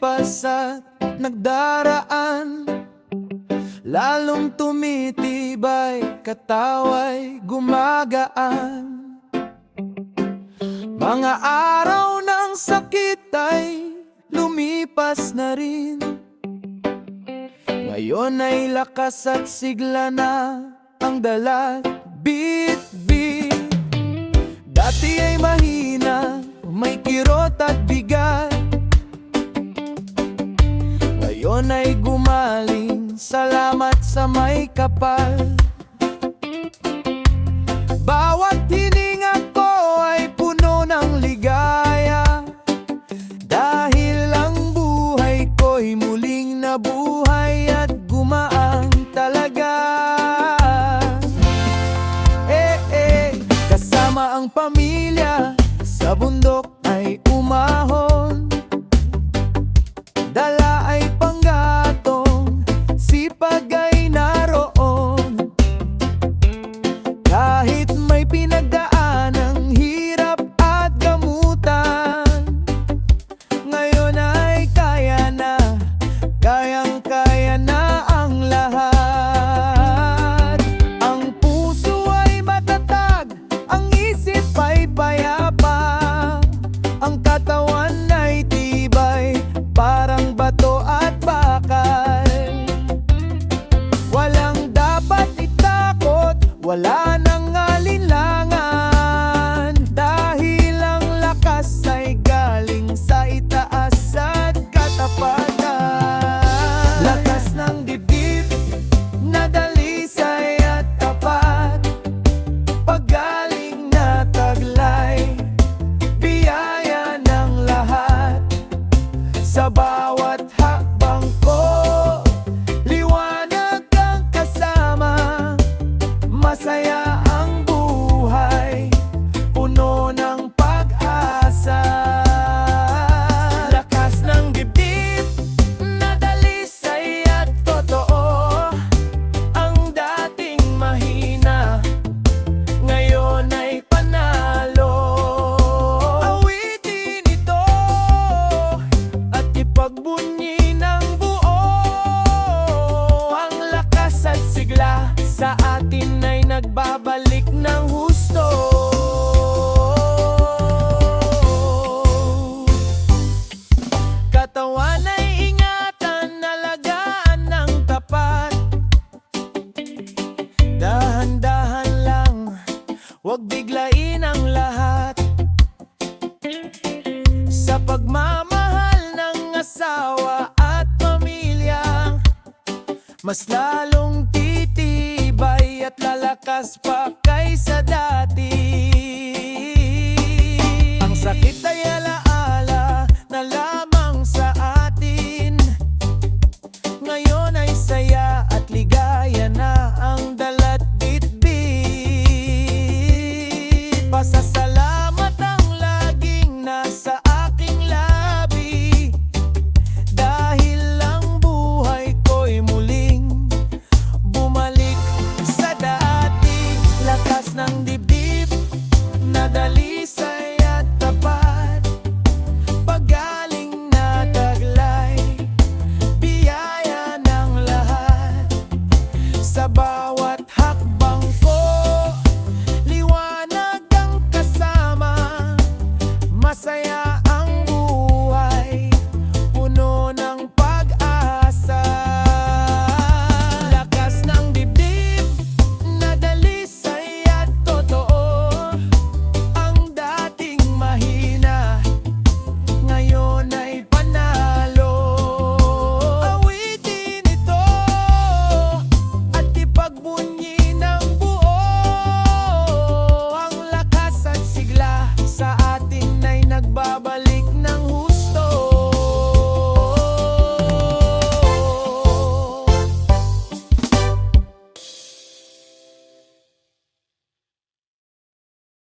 lumipas at nagdaraan, lalong tumitibay, katawa'y gumagaan. Mga araw ng sakit ay lumipas na rin, ngayon ay lakas at sigla na ang dalat. Bit-bit, dati ay mahina, may kirot at bigat, ngayon ay gumaling, salamat sa may kapal. Bawat hininga ko ay puno ng ligaya, dahil ang buhay ko'y muling nabuhay at gumaan talaga. Kasama ang pamilya sa bundok ay umahon, dala ay panggatong, sipag ay naroon. Kahit may pinagdaanang hirap at gamutan, ngayon ay kaya na, kayang-kaya na ang lahat. Ang puso ay matatag, ang isip ay payapa, ang katawan ay tibay, parang bato at bakal. Walang dapat itakot, wala nang alinlangan, dahil ang lakas ay galing sa itaas at katapatan. Lakas ng dibdib na dalisay at tapat, paggaling na taglay, biyaya ng lahat. Sa bawat hakbang ko, liwanag ang kasama, masaya ang buhay, puno ng pag-asa. Lakas ng dibdib na dalisay at totoo, ang dating mahina, ngayon ay panalo. Awitin ito at ipagbunyi ng buo, ang lakas at sigla sa atin ay nagbabalik ng husto. Katawan ay ingatan, alagaan ng tapat, dahan-dahan lang, huwag biglain ang lahat. Sa pagmamahal ng asawa at pamilya, mas lalong titibay at lalakas pa kaysa dati. Ang sakit ay alaala na lamang sa atin, ngayon ay saya at ligaya na ang dalat bit-bit. Pasasalamat ang laging nasa aking labi, dahil ang buhay ko'y muling bumalik sa dati. Lakas ng dibdib na dalisay at tapat, paggaling na taglay, biyaya ng lahat. Sa bawat hakbang ko, liwanag ang kasama, masaya